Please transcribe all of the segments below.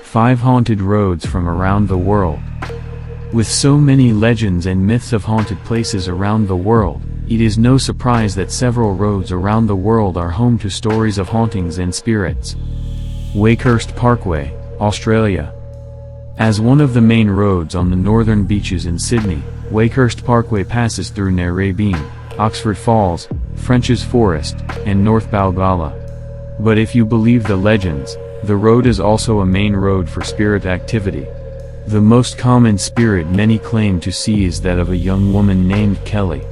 5 haunted roads from around the world. With so many legends and myths of haunted places around the world, it is no surprise that several roads around the world are home to stories of hauntings and spirits. Wakehurst Parkway, Australia. As one of the main roads on the northern beaches in Sydney, Wakehurst Parkway passes through Narrabeen, Oxford Falls, French's Forest, and North Balgala. But if you believe the legends, the road is also a main road for spirit activity. The most common spirit many claim to see is that of a young woman named Kelly.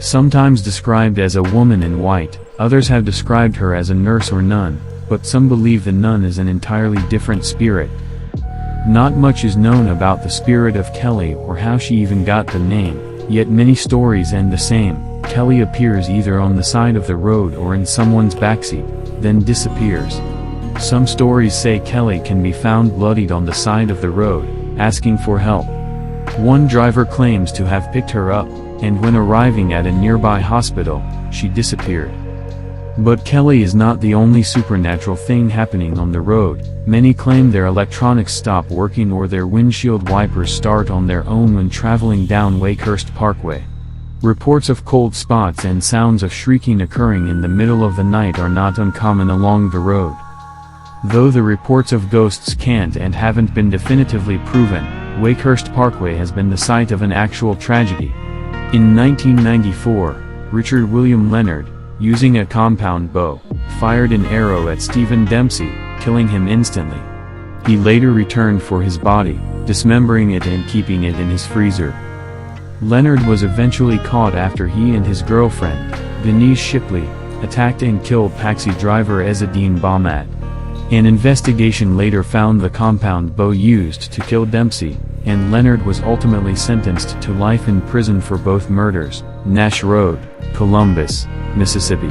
Sometimes described as a woman in white, others have described her as a nurse or nun, but some believe the nun is an entirely different spirit. Not much is known about the spirit of Kelly or how she even got the name, yet many stories end the same. Kelly appears either on the side of the road or in someone's backseat, then disappears. Some stories say Kelly can be found bloodied on the side of the road, asking for help. One driver claims to have picked her up, and when arriving at a nearby hospital, she disappeared. But Kelly is not the only supernatural thing happening on the road. Many claim their electronics stop working or their windshield wipers start on their own when traveling down Wakehurst Parkway. Reports of cold spots and sounds of shrieking occurring in the middle of the night are not uncommon along the road. Though the reports of ghosts can't and haven't been definitively proven, Wakehurst Parkway has been the site of an actual tragedy. In 1994, Richard William Leonard, using a compound bow, fired an arrow at Stephen Dempsey, killing him instantly. He later returned for his body, dismembering it and keeping it in his freezer. Leonard was eventually caught after he and his girlfriend, Denise Shipley, attacked and killed taxi driver Ezzedine Bahmat. An investigation later found the compound bow used to kill Dempsey, and Leonard was ultimately sentenced to life in prison for both murders. Nash Road, Columbus, Mississippi.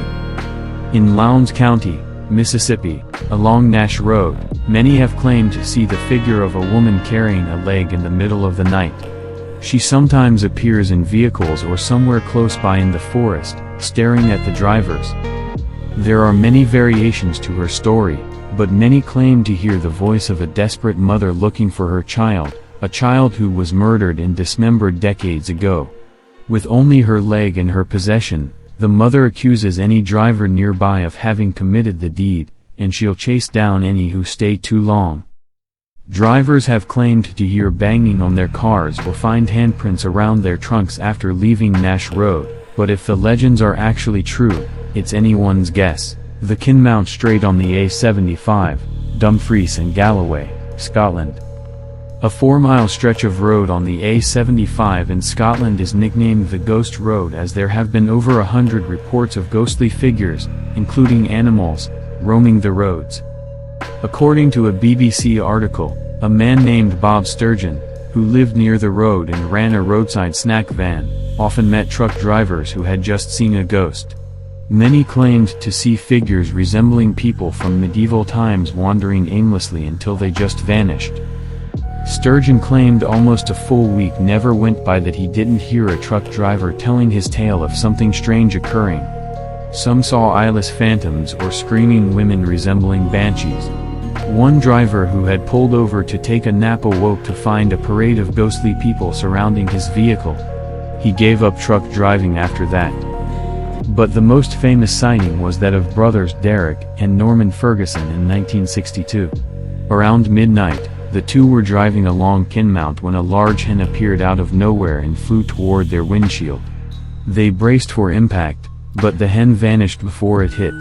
In Lowndes County, Mississippi, along Nash Road, many have claimed to see the figure of a woman carrying a leg in the middle of the night. She sometimes appears in vehicles or somewhere close by in the forest, staring at the drivers. There are many variations to her story, but many claim to hear the voice of a desperate mother looking for her child, a child who was murdered and dismembered decades ago. With only her leg in her possession, the mother accuses any driver nearby of having committed the deed, and she'll chase down any who stay too long. Drivers have claimed to hear banging on their cars or find handprints around their trunks after leaving Nash Road, but if the legends are actually true, it's anyone's guess. The Kinmount Strait on the A75, Dumfries and Galloway, Scotland. A 4-mile stretch of road on the A75 in Scotland is nicknamed the Ghost Road as there have been over 100 reports of ghostly figures, including animals, roaming the roads. According to a BBC article, a man named Bob Sturgeon, who lived near the road and ran a roadside snack van, often met truck drivers who had just seen a ghost. Many claimed to see figures resembling people from medieval times wandering aimlessly until they just vanished. Sturgeon claimed almost a full week never went by that he didn't hear a truck driver telling his tale of something strange occurring. Some saw eyeless phantoms or screaming women resembling banshees. One driver who had pulled over to take a nap awoke to find a parade of ghostly people surrounding his vehicle. He gave up truck driving after that. But the most famous sighting was that of brothers Derek and Norman Ferguson in 1962. Around midnight, the two were driving along Kinmount when a large hen appeared out of nowhere and flew toward their windshield. They braced for impact, but the hen vanished before it hit.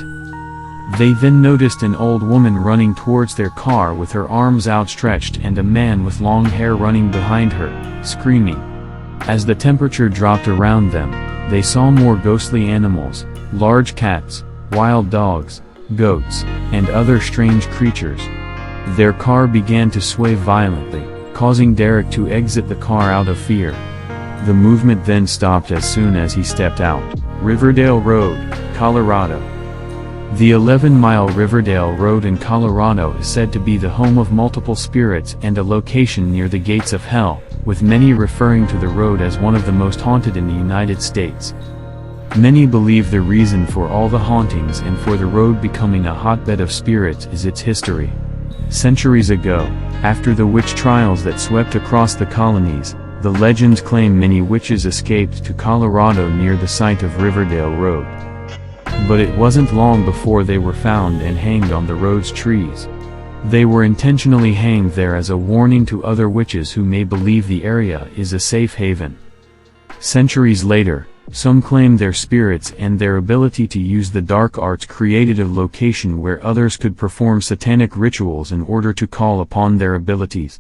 They then noticed an old woman running towards their car with her arms outstretched and a man with long hair running behind her, screaming. As the temperature dropped around them, they saw more ghostly animals, large cats, wild dogs, goats, and other strange creatures. Their car began to sway violently, causing Derek to exit the car out of fear. The movement then stopped as soon as he stepped out. Riverdale Road, Colorado. The 11-mile Riverdale Road in Colorado is said to be the home of multiple spirits and a location near the gates of hell, with many referring to the road as one of the most haunted in the United States. Many believe the reason for all the hauntings and for the road becoming a hotbed of spirits is its history. Centuries ago, after the witch trials that swept across the colonies, the legends claim many witches escaped to Colorado near the site of Riverdale Road. But it wasn't long before they were found and hanged on the road's trees. They were intentionally hanged there as a warning to other witches who may believe the area is a safe haven. Centuries later, some claim their spirits and their ability to use the dark arts created a location where others could perform satanic rituals in order to call upon their abilities.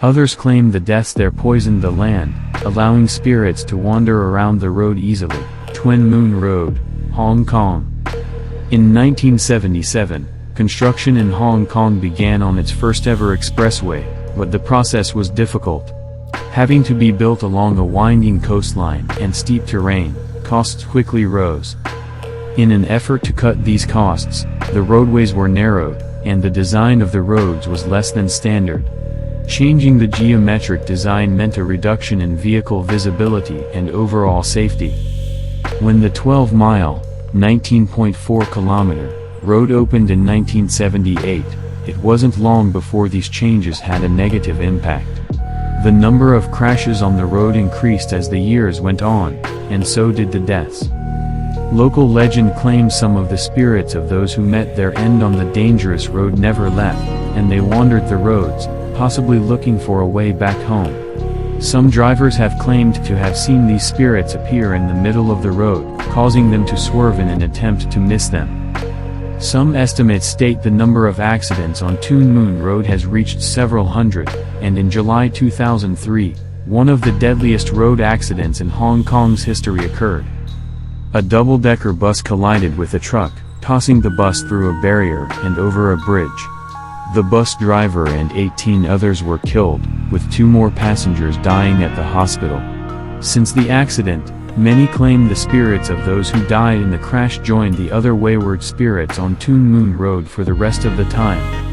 Others claim the deaths there poisoned the land, allowing spirits to wander around the road easily. Twin Moon Road, Hong Kong. In 1977, construction in Hong Kong began on its first ever expressway, but the process was difficult. Having to be built along a winding coastline and steep terrain, costs quickly rose. In an effort to cut these costs, the roadways were narrowed, and the design of the roads was less than standard. Changing the geometric design meant a reduction in vehicle visibility and overall safety. When the 12-mile, 19.4-kilometer, road opened in 1978, it wasn't long before these changes had a negative impact. The number of crashes on the road increased as the years went on, and so did the deaths. Local legend claims some of the spirits of those who met their end on the dangerous road never left, and they wandered the roads, possibly looking for a way back home. Some drivers have claimed to have seen these spirits appear in the middle of the road, causing them to swerve in an attempt to miss them. Some estimates state the number of accidents on Twin Moon Road has reached several hundred, and in July 2003, one of the deadliest road accidents in Hong Kong's history occurred. A double-decker bus collided with a truck, tossing the bus through a barrier and over a bridge. The bus driver and 18 others were killed, with 2 more passengers dying at the hospital. Since the accident, many claim the spirits of those who died in the crash joined the other wayward spirits on Twin Moon Road for the rest of the time.